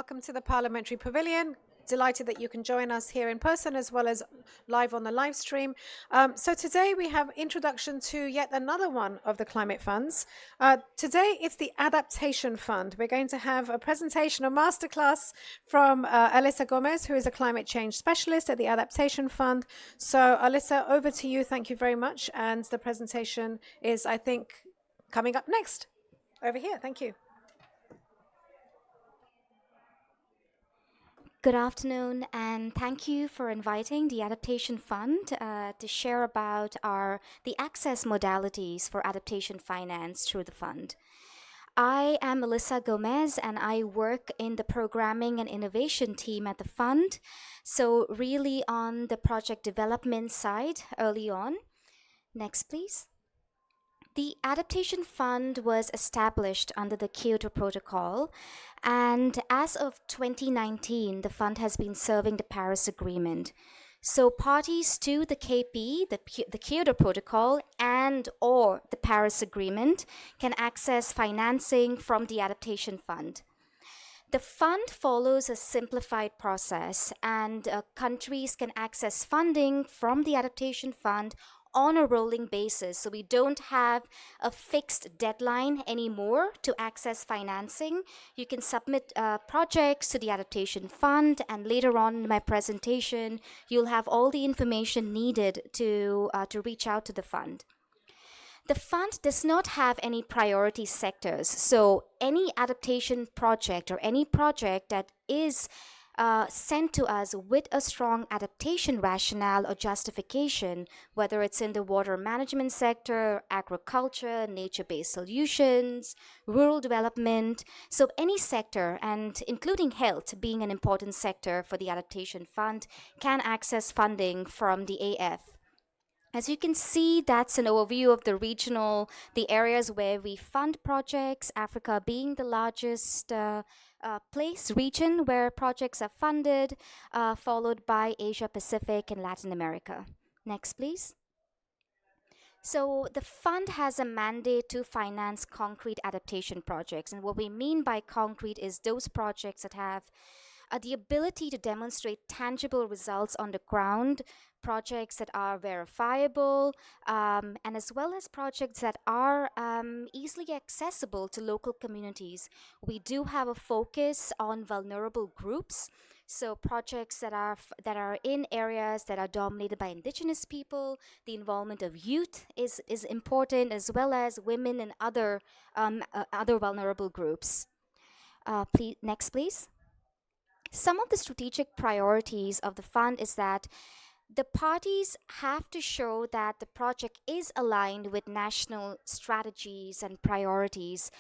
welcome to the Parliamentary Pavilion. Delighted that you can join us here in person as well as live on the live stream. So today we have introduction to yet another one of the climate funds. Today it's the Adaptation Fund. We're going to have a presentation, a masterclass from Alyssa Gomez, who is a climate change specialist at the Adaptation Fund. So Alyssa, over to you. Thank you very much. And the presentation is, I think, coming up next. Over here. Thank you. Good afternoon, and thank you for inviting the Adaptation Fund to share about the access modalities for adaptation finance through the fund. I am Melissa Gomez, and I work in the programming and innovation team at the fund. So really on the project development side early on. Next, please. The Adaptation Fund was established under the Kyoto Protocol, and as of 2019, the fund has been serving the Paris Agreement. So parties to the KP, the Kyoto Protocol, and or the Paris Agreement can access financing from the Adaptation Fund. The fund follows a simplified process, and countries can access funding from the Adaptation Fund on a rolling basis. So we don't have a fixed deadline anymore to access financing. You can submit projects to the Adaptation Fund, and later on in my presentation, you'll have all the information needed to reach out to the fund. The fund does not have any priority sectors, so any adaptation project or any project that is sent to us with a strong adaptation rationale or justification, whether it's in the water management sector, agriculture, nature-based solutions, rural development, so any sector, and including health being an important sector for the Adaptation Fund, can access funding from the AF. As you can see, that's an overview of the areas where we fund projects, Africa being the largest region where projects are funded, followed by Asia Pacific and Latin America. Next, please. So the fund has a mandate to finance concrete adaptation projects. And what we mean by concrete is those projects that have the ability to demonstrate tangible results on the ground, projects that are verifiable, and as well as projects that are easily accessible to local communities. We do have a focus on vulnerable groups. So projects that are in areas that are dominated by indigenous people, the involvement of youth is important, as well as women and other vulnerable groups. Next, please. Some of the strategic priorities of the fund is that the parties have to show that the project is aligned with national strategies and priorities.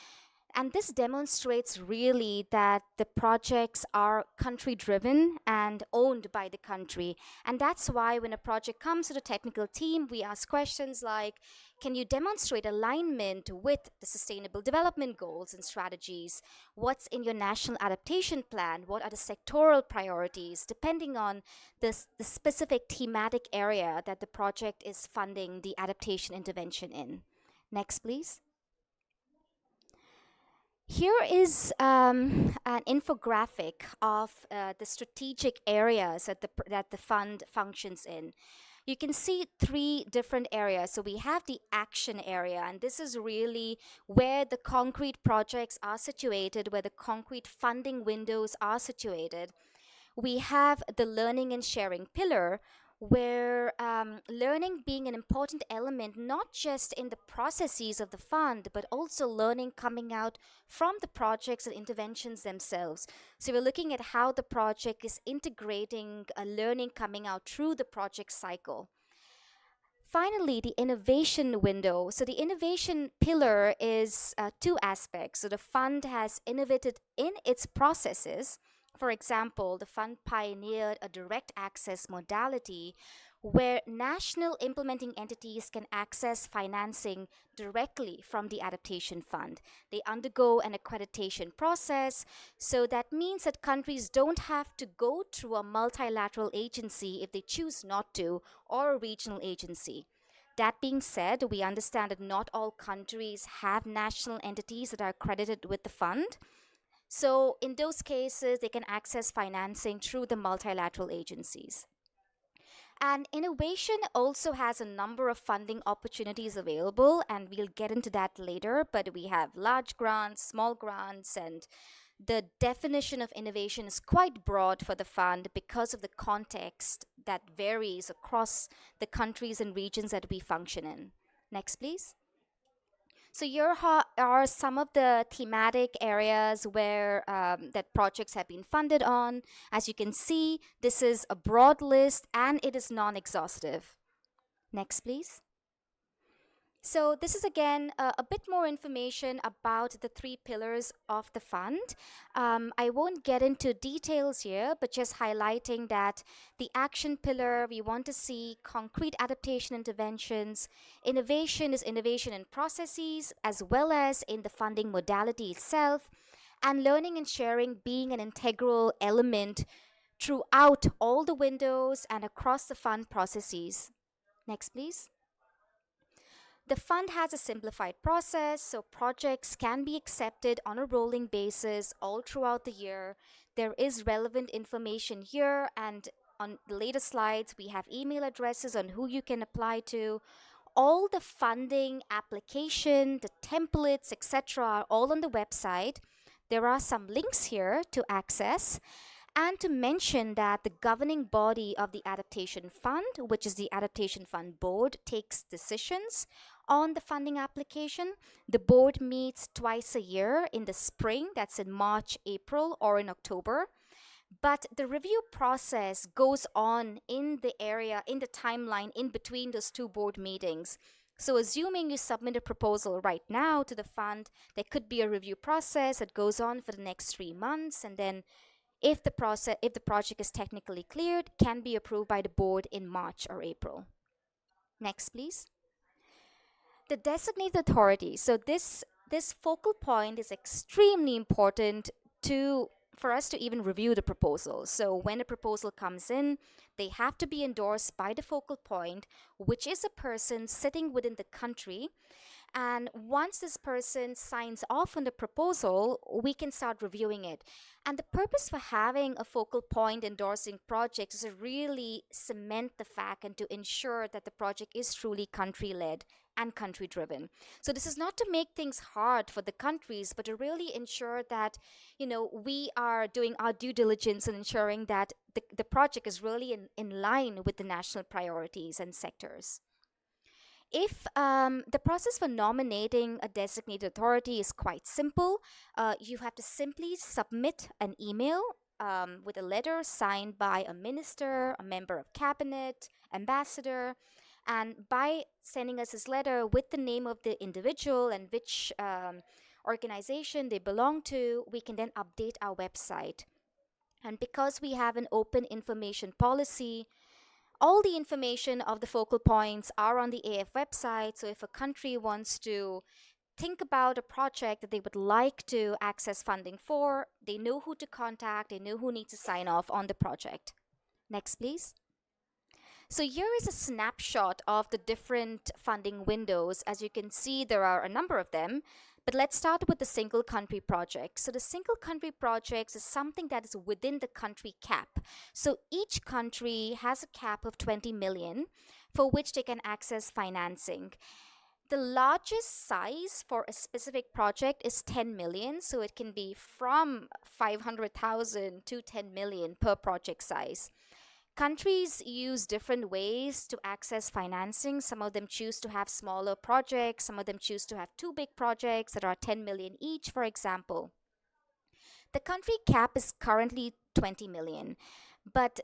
And this demonstrates really that the projects are country driven and owned by the country. And that's why when a project comes to the technical team, we ask questions like, can you demonstrate alignment with the Sustainable Development Goals and strategies? What's in your national adaptation plan? What are the sectoral priorities, depending on the specific thematic area that the project is funding the adaptation intervention in? Next, please. Here is an infographic of the strategic areas that the fund functions in. You can see three different areas. So we have the action area, and this is really where the concrete projects are situated, where the concrete funding windows are situated. We have the learning and sharing pillar, where learning being an important element, not just in the processes of the fund, but also learning coming out from the projects and interventions themselves. So we're looking at how the project is integrating learning coming out through the project cycle. Finally, the innovation window. So the innovation pillar is two aspects. So the fund has innovated in its processes. For example, the fund pioneered a direct access modality where national implementing entities can access financing directly from the Adaptation Fund. They undergo an accreditation process, so that means that countries don't have to go through a multilateral agency if they choose not to, or a regional agency. That being said, we understand that not all countries have national entities that are accredited with the fund. So in those cases, they can access financing through the multilateral agencies. And innovation also has a number of funding opportunities available, and we'll get into that later. But we have large grants, small grants, and the definition of innovation is quite broad for the fund because of the context that varies across the countries and regions that we function in. Next, please. So here are some of the thematic areas where that projects have been funded on. As you can see, this is a broad list and it is non-exhaustive. Next, please. So this is again a bit more information about the three pillars of the fund. I won't get into details here, but just highlighting that the action pillar, we want to see concrete adaptation interventions. Innovation is innovation in processes as well as in the funding modality itself, and learning and sharing being an integral element throughout all the windows and across the fund processes. Next, please. The fund has a simplified process, so projects can be accepted on a rolling basis all throughout the year. There is relevant information here, and on the later slides, we have email addresses on who you can apply to. All the funding application, the templates, etc., are all on the website. There are some links here to access. And to mention that the governing body of the Adaptation Fund, which is the Adaptation Fund Board, takes decisions on the funding application. The board meets twice a year in the spring, that's in March, April, or in October. But the review process goes on in the area, in the timeline in between those two board meetings. So assuming you submit a proposal right now to the fund, there could be a review process that goes on for the next 3 months, and then if the project is technically cleared, can be approved by the board in March or April. Next, please. The designated authority. So this focal point is extremely important for us to even review the proposal. So when a proposal comes in, they have to be endorsed by the focal point, which is a person sitting within the country. And once this person signs off on the proposal, we can start reviewing it. And the purpose for having a focal point endorsing projects is to really cement the fact and to ensure that the project is truly country-led and country-driven. So this is not to make things hard for the countries, but to really ensure that, we are doing our due diligence and ensuring that the project is really in line with the national priorities and sectors. If the process for nominating a designated authority is quite simple, you have to simply submit an email with a letter signed by a minister, a member of cabinet, ambassador, and by sending us this letter with the name of the individual and which organization they belong to, we can then update our website. And because we have an open information policy, all the information of the focal points are on the AF website. So if a country wants to think about a project that they would like to access funding for, they know who to contact, they know who needs to sign off on the project. Next, please. So here is a snapshot of the different funding windows. As you can see, there are a number of them. But let's start with the single country project. So the single country projects is something that is within the country cap. So each country has a cap of 20 million for which they can access financing. The largest size for a specific project is 10 million. So it can be from 500,000 to 10 million per project size. Countries use different ways to access financing. Some of them choose to have smaller projects. Some of them choose to have two big projects that are 10 million each, for example. The country cap is currently 20 million, but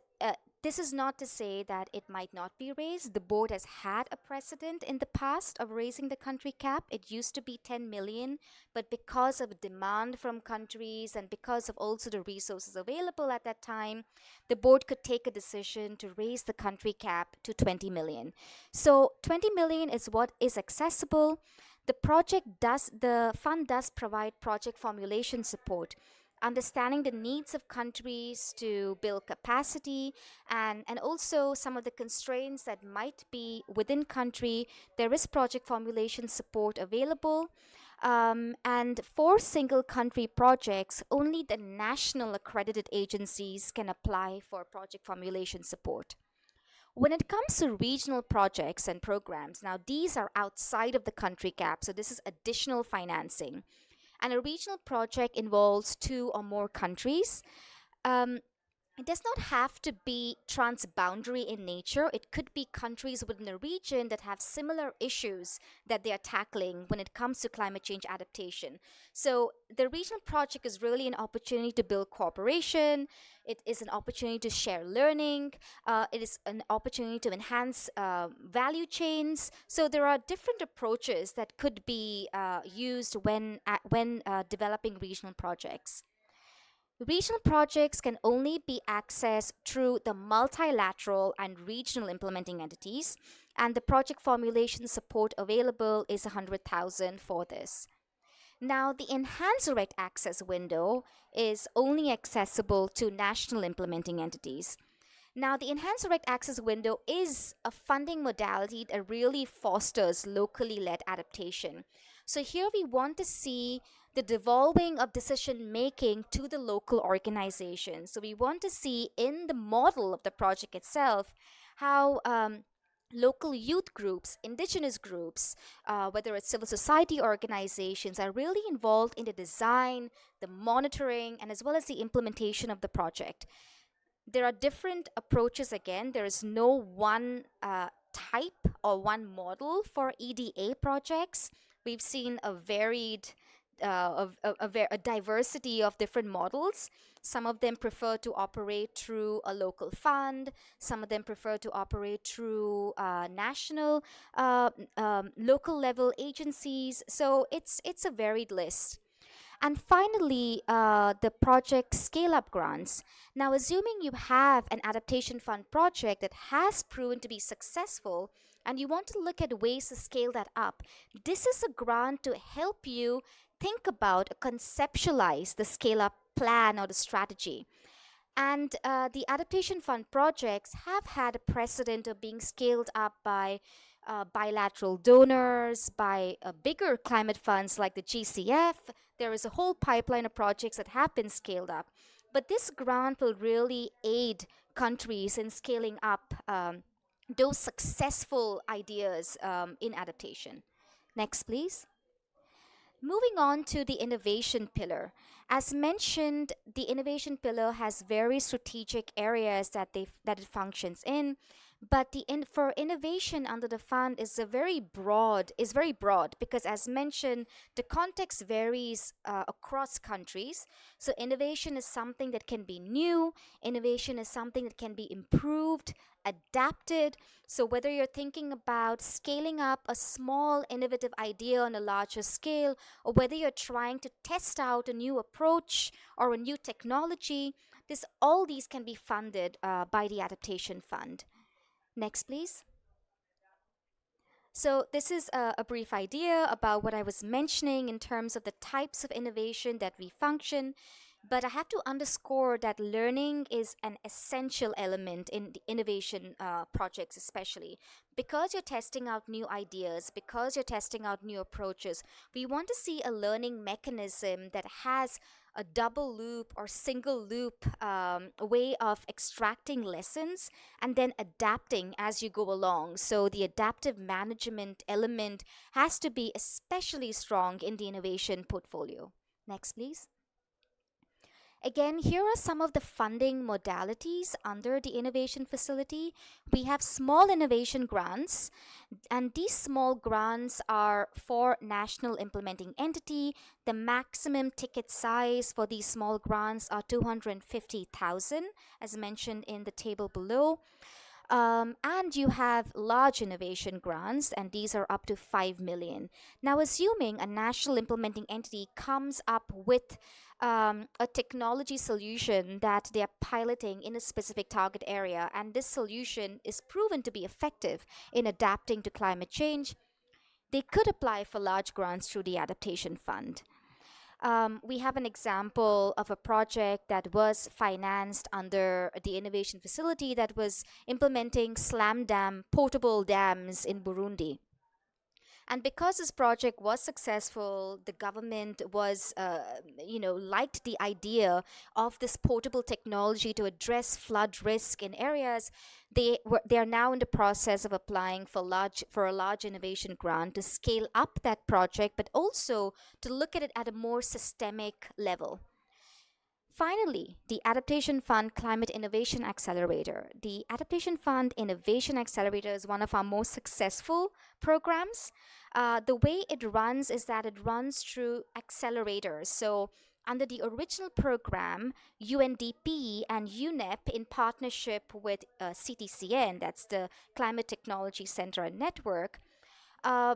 this is not to say that it might not be raised. The board has had a precedent in the past of raising the country cap. It used to be 10 million, but because of demand from countries and because of also the resources available at that time, the board could take a decision to raise the country cap to 20 million. So 20 million is what is accessible. The fund does provide project formulation support, understanding the needs of countries to build capacity and also some of the constraints that might be within country. There is project formulation support available. And for single country projects, only the national accredited agencies can apply for project formulation support. When it comes to regional projects and programs, now these are outside of the country cap, so this is additional financing. And a regional project involves two or more countries. Um, it does not have to be transboundary in nature. It could be countries within a region that have similar issues that they are tackling when it comes to climate change adaptation. So the regional project is really an opportunity to build cooperation. It is an opportunity to share learning. It is an opportunity to enhance value chains. So there are different approaches that could be used when developing regional projects. Regional projects can only be accessed through the multilateral and regional implementing entities, and the project formulation support available is 100,000 for this. Now, the enhanced direct access window is only accessible to national implementing entities. Now, the enhanced direct access window is a funding modality that really fosters locally led adaptation. So, here we want to see the devolving of decision making to the local organization. So, we want to see in the model of the project itself how local youth groups, indigenous groups, whether it's civil society organizations, are really involved in the design, the monitoring, and as well as the implementation of the project. There are different approaches again. There is no one type or one model for EDA projects. We've seen a varied a diversity of different models. Some of them prefer to operate through a local fund. Some of them prefer to operate through national, local level agencies. So it's a varied list. And finally, the project scale up grants. Now, assuming you have an adaptation fund project that has proven to be successful and you want to look at ways to scale that up, this is a grant to help you think about, conceptualize the scale up plan or the strategy. And the adaptation fund projects have had a precedent of being scaled up by bilateral donors, by bigger climate funds like the GCF. There is a whole pipeline of projects that have been scaled up. But this grant will really aid countries in scaling up those successful ideas in adaptation. Next, please. Moving on to the innovation pillar. As mentioned, the innovation pillar has very strategic areas that it functions in, but for innovation under the fund is very broad because, as mentioned, the context varies across countries. So innovation is something that can be new. Innovation is something that can be improved, adapted. So whether you're thinking about scaling up a small innovative idea on a larger scale, or whether you're trying to test out a new approach or a new technology, all these can be funded by the Adaptation Fund. Next, please. So, this is a brief idea about what I was mentioning in terms of the types of innovation that we function. But I have to underscore that learning is an essential element in the innovation projects, especially because you're testing out new ideas, because you're testing out new approaches. We want to see a learning mechanism that has a double loop or single loop way of extracting lessons and then adapting as you go along. So the adaptive management element has to be especially strong in the innovation portfolio. Next, please. Again, here are some of the funding modalities under the innovation facility. We have small innovation grants, and these small grants are for national implementing entity. The maximum ticket size for these small grants are 250,000, as mentioned in the table below. And you have large innovation grants, and these are up to 5 million. Now, assuming a national implementing entity comes up with a technology solution that they are piloting in a specific target area, and this solution is proven to be effective in adapting to climate change, they could apply for large grants through the Adaptation Fund. We have an example of a project that was financed under the innovation facility that was implementing slam dam, portable dams in Burundi. And because this project was successful, the government was, liked the idea of this portable technology to address flood risk in areas. They are now in the process of applying for a large innovation grant to scale up that project, but also to look at it at a more systemic level. Finally, the Adaptation Fund Climate Innovation Accelerator. The Adaptation Fund Innovation Accelerator is one of our most successful programs. The way it runs is that it runs through accelerators. So, under the original program, UNDP and UNEP, in partnership with CTCN, that's the Climate Technology Center and Network, uh,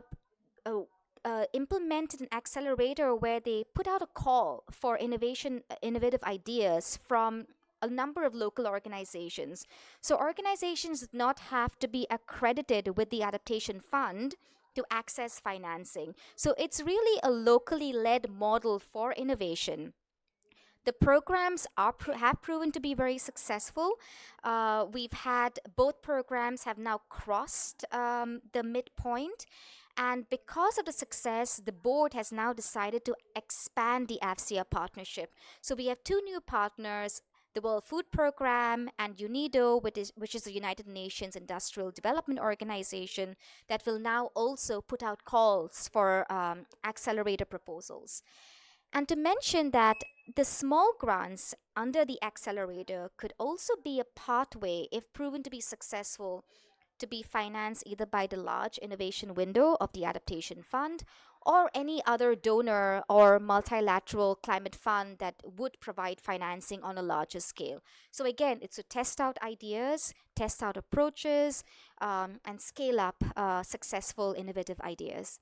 uh, implemented an accelerator where they put out a call for innovative ideas from a number of local organizations. So organizations did not have to be accredited with the Adaptation Fund to access financing. So it's really a locally led model for innovation. The programs have proven to be very successful. We've had both programs have now crossed the midpoint, and because of the success, the board has now decided to expand the AFCIA partnership. So we have two new partners, the World Food Program and UNIDO, which is the United Nations Industrial Development Organization, that will now also put out calls for accelerator proposals. And to mention that the small grants under the accelerator could also be a pathway, if proven to be successful, to be financed either by the large innovation window of the Adaptation Fund or any other donor or multilateral climate fund that would provide financing on a larger scale. So, again, it's to test out ideas, test out approaches, and scale up successful innovative ideas.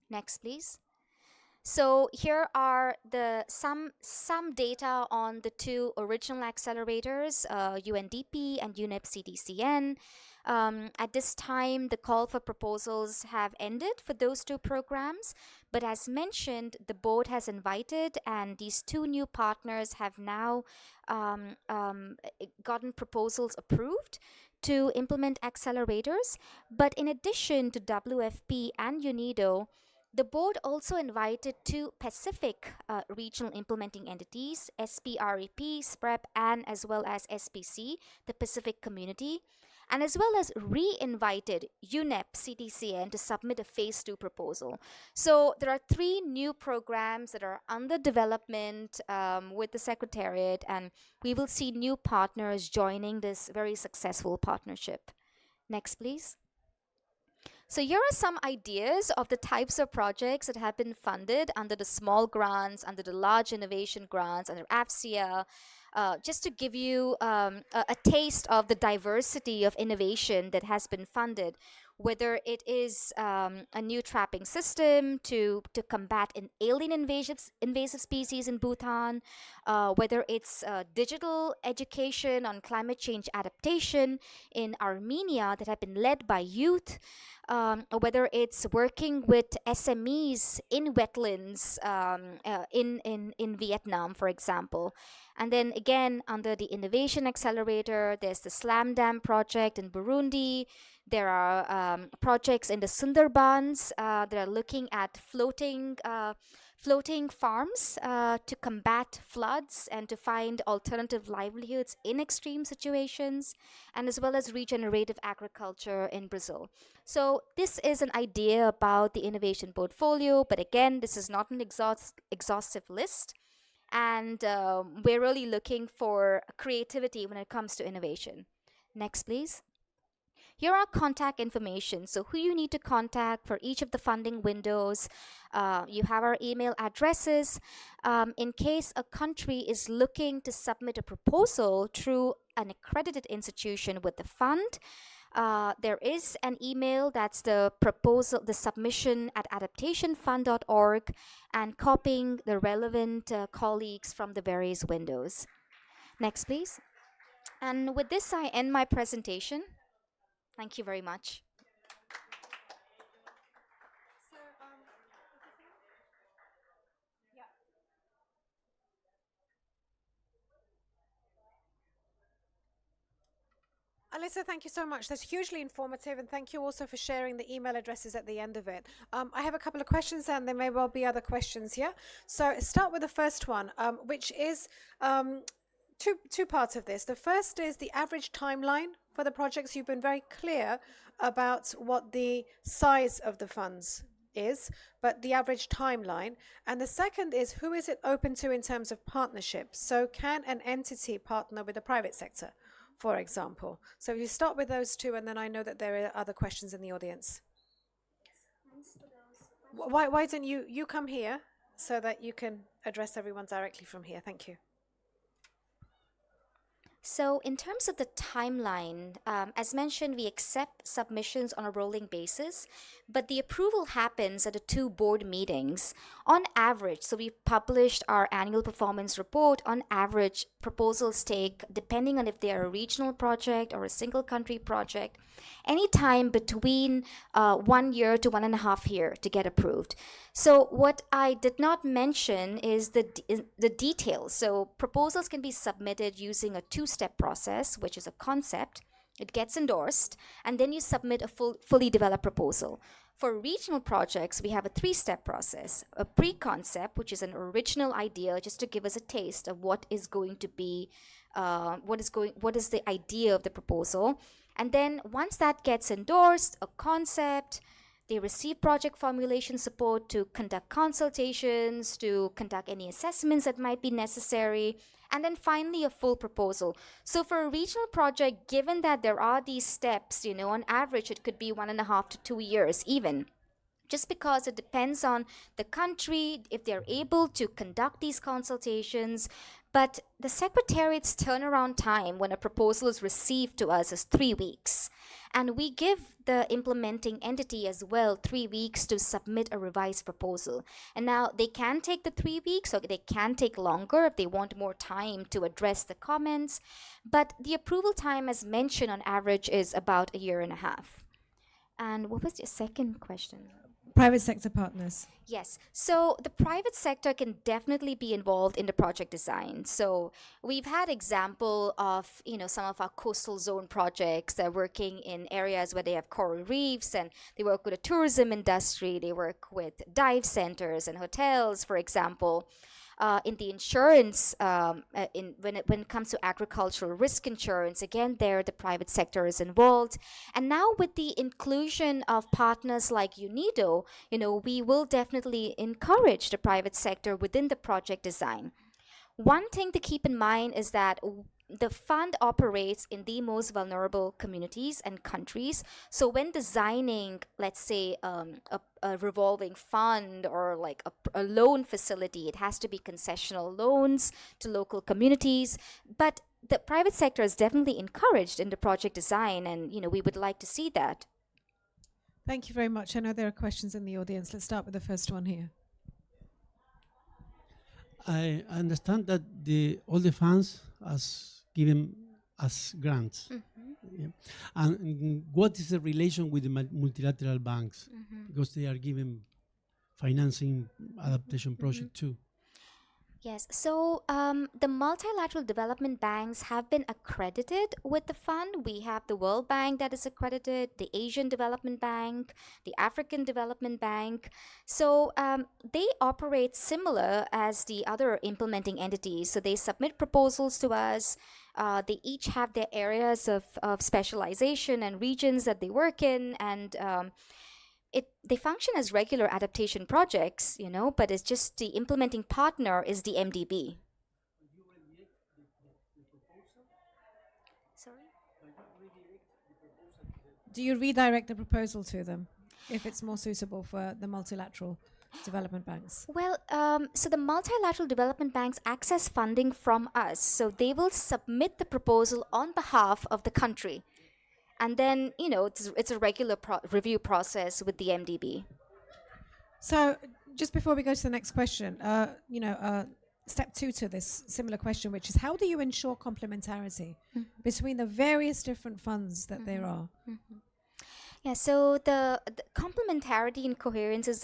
Next, please. So here are the some data on the two original accelerators, UNDP and UNEP CDCN. At this time, the call for proposals have ended for those two programs, but as mentioned, the board has invited, and these two new partners have now gotten proposals approved to implement accelerators. But in addition to WFP and UNIDO, the board also invited two Pacific regional implementing entities, SPREP, SPREP, and as well as SPC, the Pacific Community, and as well as re-invited UNEP CTCN to submit a phase 2 proposal. So there are three new programs that are under development with the Secretariat, and we will see new partners joining this very successful partnership. Next, please. So here are some ideas of the types of projects that have been funded under the small grants, under the large innovation grants, under AFCIA, just to give you a taste of the diversity of innovation that has been funded, whether it is a new trapping system to combat an alien invasive species in Bhutan, whether it's digital education on climate change adaptation in Armenia that have been led by youth, or whether it's working with SMEs in wetlands in Vietnam, for example. And then again, under the Innovation Accelerator, there's the Slam Dam project in Burundi. There are projects in the Sundarbans that are looking at floating farms to combat floods and to find alternative livelihoods in extreme situations, and as well as regenerative agriculture in Brazil. So this is an idea about the innovation portfolio, but again, this is not an exhaustive list. And we're really looking for creativity when it comes to innovation. Next, please. Here are contact information. So who you need to contact for each of the funding windows. You have our email addresses. In case a country is looking to submit a proposal through an accredited institution with the fund, there is an email, that's the proposal, the submission at adaptationfund.org, and copying the relevant colleagues from the various windows. Next, please. And with this, I end my presentation. Thank you very much. Alyssa, thank you so much. That's hugely informative, and thank you also for sharing the email addresses at the end of it. I have a couple of questions, and there may well be other questions here. So, start with the first one, which is two parts of this. The first is the average timeline for the projects. You've been very clear about what the size of the funds is, but the average timeline. And the second is who is it open to in terms of partnerships? So, can an entity partner with the private sector, for example? So, you start with those two, and then I know that there are other questions in the audience. Why don't you come here so that you can address everyone directly from here? Thank you. So, in terms of the timeline, as mentioned, we accept submissions on a rolling basis, but the approval happens at the two board meetings. On average, so we published our annual performance report. On average, proposals take, depending on if they are a regional project or a single country project, any time between 1 year to 1.5 years to get approved. So what I did not mention is the details. So proposals can be submitted using a two-step process, which is a concept. It gets endorsed, and then you submit a fully developed proposal. For regional projects, we have a three-step process: a pre-concept, which is an original idea, just to give us a taste of what is going to be, what is the idea of the proposal. And then once that gets endorsed, a concept, they receive project formulation support to conduct consultations, to conduct any assessments that might be necessary, and then finally a full proposal. So for a regional project, given that there are these steps, on average it could be 1.5 to 2 years even, just because it depends on the country, if they're able to conduct these consultations. But the Secretariat's turnaround time when a proposal is received to us is 3 weeks. And we give the implementing entity as well 3 weeks to submit a revised proposal. And now they can take the 3 weeks, or they can take longer if they want more time to address the comments. But the approval time, as mentioned, on average is about 1.5 years. And what was your second question? Private sector partners. Yes. So the private sector can definitely be involved in the project design. So we've had example of, some of our coastal zone projects that are working in areas where they have coral reefs, and they work with the tourism industry. They work with dive centers and hotels, for example. In the insurance, when it comes to agricultural risk insurance, again, there the private sector is involved. And now with the inclusion of partners like UNIDO, we will definitely encourage the private sector within the project design. One thing to keep in mind is that the fund operates in the most vulnerable communities and countries. So when designing, let's say, a revolving fund or like a loan facility, it has to be concessional loans to local communities. But the private sector is definitely encouraged in the project design, and we would like to see that. Thank you very much. I know there are questions in the audience. Let's start with the first one here. I understand that all the funds as given as grants. Yeah. And what is the relation with the multilateral banks? Because they are given financing adaptation project too. Yes, so the multilateral development banks have been accredited with the fund. We have the World Bank that is accredited, the Asian Development Bank, the African Development Bank. So they operate similar as the other implementing entities. So they submit proposals to us. They each have their areas of specialization and regions that they work in, and they function as regular adaptation projects, but it's just the implementing partner is the MDB. Sorry? Do you redirect the proposal to them if it's more suitable for the multilateral development banks? Well, so the multilateral development banks access funding from us. So they will submit the proposal on behalf of the country. And then, it's a regular review process with the MDB. So just before we go to the next question, step 2 to this similar question, which is how do you ensure complementarity between the various different funds that there are? Yeah, so the complementarity and coherence is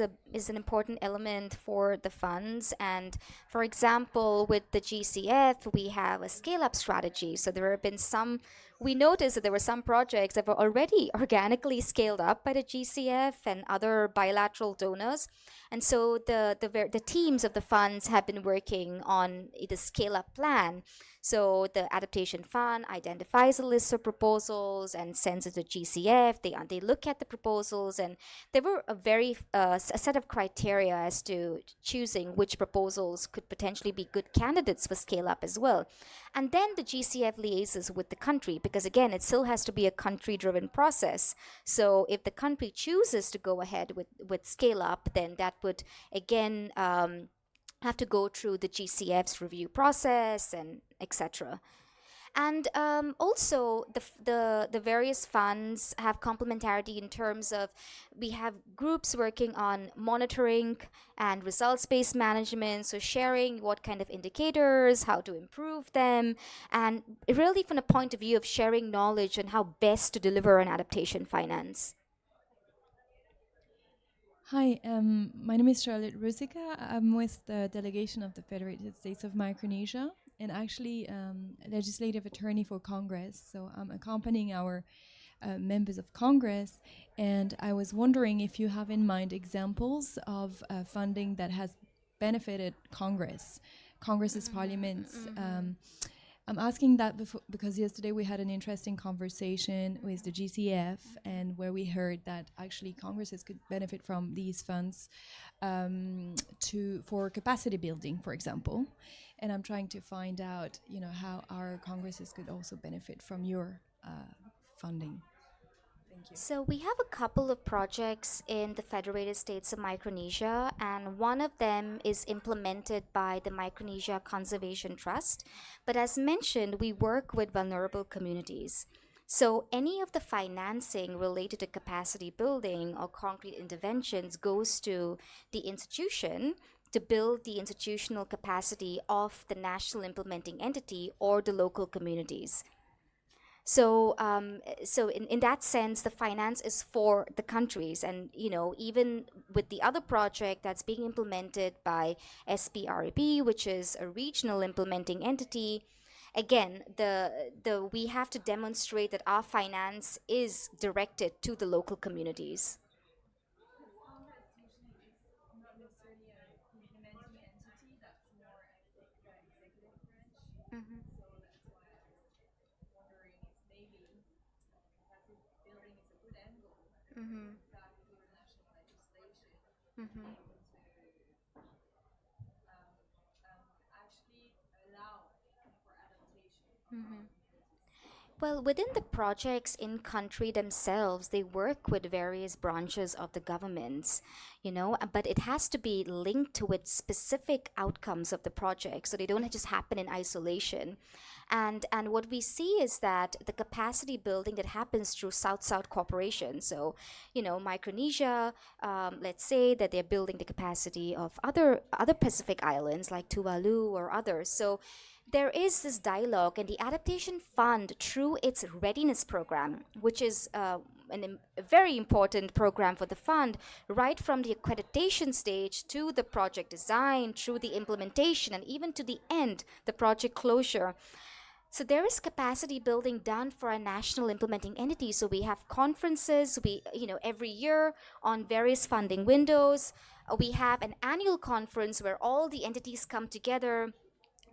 an important element for the funds. And for example, with the GCF, we have a scale-up strategy. So there have been some we noticed that there were some projects that were already organically scaled up by the GCF and other bilateral donors. And so the teams of the funds have been working on the scale-up plan. So the Adaptation Fund identifies a list of proposals and sends it to GCF. They look at the proposals, and there were a set of criteria as to choosing which proposals could potentially be good candidates for scale-up as well. And then the GCF liaises with the country, because again, it still has to be a country-driven process. So if the country chooses to go ahead with scale-up, then that would again have to go through the GCF's review process and etc. And also, the various funds have complementarity in terms of we have groups working on monitoring and results-based management, so sharing what kind of indicators, how to improve them, and really from the point of view of sharing knowledge on how best to deliver an adaptation finance. Hi, my name is Charlotte Ruzica. I'm with the delegation of the Federated States of Micronesia, and actually legislative attorney for Congress. So I'm accompanying our members of Congress, and I was wondering if you have in mind examples of funding that has benefited Congress's parliaments. I'm asking that because yesterday we had an interesting conversation with the GCF, and where we heard that actually Congresses could benefit from these funds for capacity building, for example. And I'm trying to find out, how our Congresses could also benefit from your funding. Thank you. So we have a couple of projects in the Federated States of Micronesia, and one of them is implemented by the Micronesia Conservation Trust. But as mentioned, we work with vulnerable communities. So any of the financing related to capacity building or concrete interventions goes to the institution to build the institutional capacity of the national implementing entity or the local communities. So, in that sense, the finance is for the countries, and even with the other project that's being implemented by SPRB, which is a regional implementing entity, again, we have to demonstrate that our finance is directed to the local communities. Mhm. Mhm. Mhm. Mhm. Well, within the projects in country themselves, they work with various branches of the governments, but it has to be linked with specific outcomes of the project, so they don't just happen in isolation. And what we see is that the capacity building that happens through South-South cooperation. So, Micronesia, let's say that they're building the capacity of other Pacific islands like Tuvalu or others. So there is this dialogue, and the Adaptation Fund, through its readiness program, which is a very important program for the fund, right from the accreditation stage to the project design, through the implementation, and even to the end, the project closure. So there is capacity building done for a national implementing entity. So we have conferences, every year on various funding windows. We have an annual conference where all the entities come together.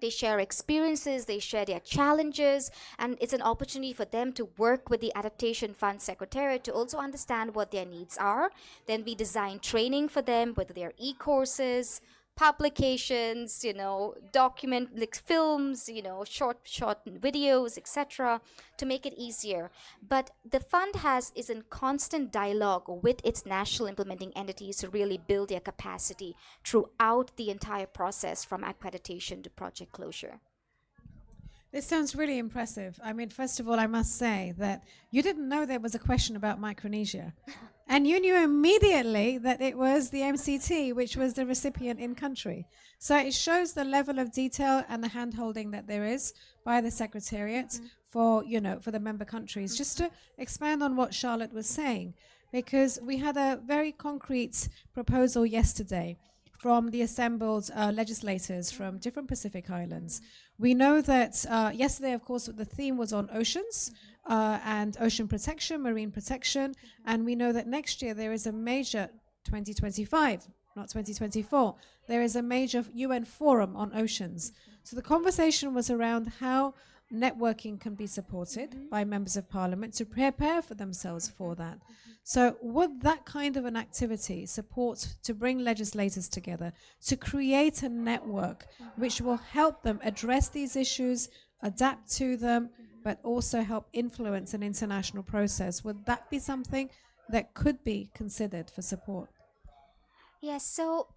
They share experiences, they share their challenges, and it's an opportunity for them to work with the Adaptation Fund Secretariat to also understand what their needs are. Then we design training for them, whether they're e-courses, publications, document like films, short videos, etc., to make it easier. But the fund is in constant dialogue with its national implementing entities to really build their capacity throughout the entire process, from accreditation to project closure. This sounds really impressive. I mean, first of all, I must say that you didn't know there was a question about Micronesia. And you knew immediately that it was the MCT, which was the recipient in country. So it shows the level of detail and the hand-holding that there is by the Secretariat for the member countries. Just to expand on what Charlotte was saying, because we had a very concrete proposal yesterday from the assembled legislators from different Pacific islands. We know that yesterday, of course, the theme was on oceans, and ocean protection, marine protection. And we know that next year there is a major 2025, not 2024, there is a major UN forum on oceans. So the conversation was around how networking can be supported by members of parliament to prepare for themselves for that. So would that kind of an activity support to bring legislators together to create a network which will help them address these issues, adapt to them, but also help influence an international process? Would that be something that could be considered for support? Yes, so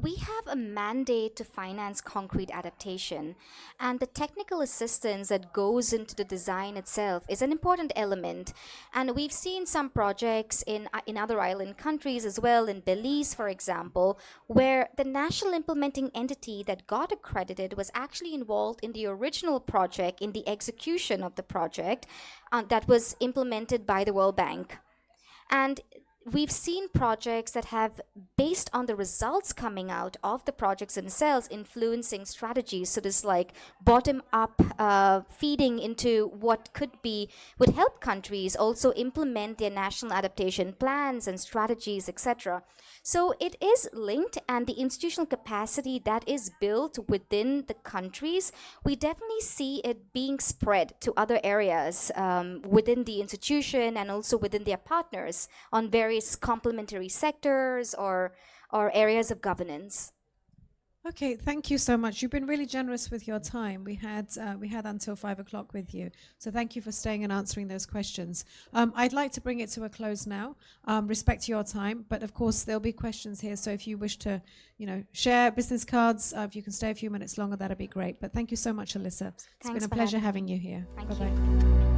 we have a mandate to finance concrete adaptation, and the technical assistance that goes into the design itself is an important element. And we've seen some projects in other island countries as well, in Belize, for example, where the national implementing entity that got accredited was actually involved in the original project, in the execution of the project that was implemented by the World Bank. And we've seen projects that have, based on the results coming out of the projects themselves, influencing strategies. So this like bottom up feeding into what would help countries also implement their national adaptation plans and strategies, etc. So it is linked, and the institutional capacity that is built within the countries, we definitely see it being spread to other areas within the institution and also within their partners on various complementary sectors or areas of governance. Okay, thank you so much. You've been really generous with your time. We had until 5 o'clock with you, so thank you for staying and answering those questions. I'd like to bring it to a close now. Respect your time, but of course there'll be questions here. So if you wish to, share business cards, if you can stay a few minutes longer, that'd be great. But thank you so much, Alyssa. It's been a pleasure having you here. Thank Bye-bye. you.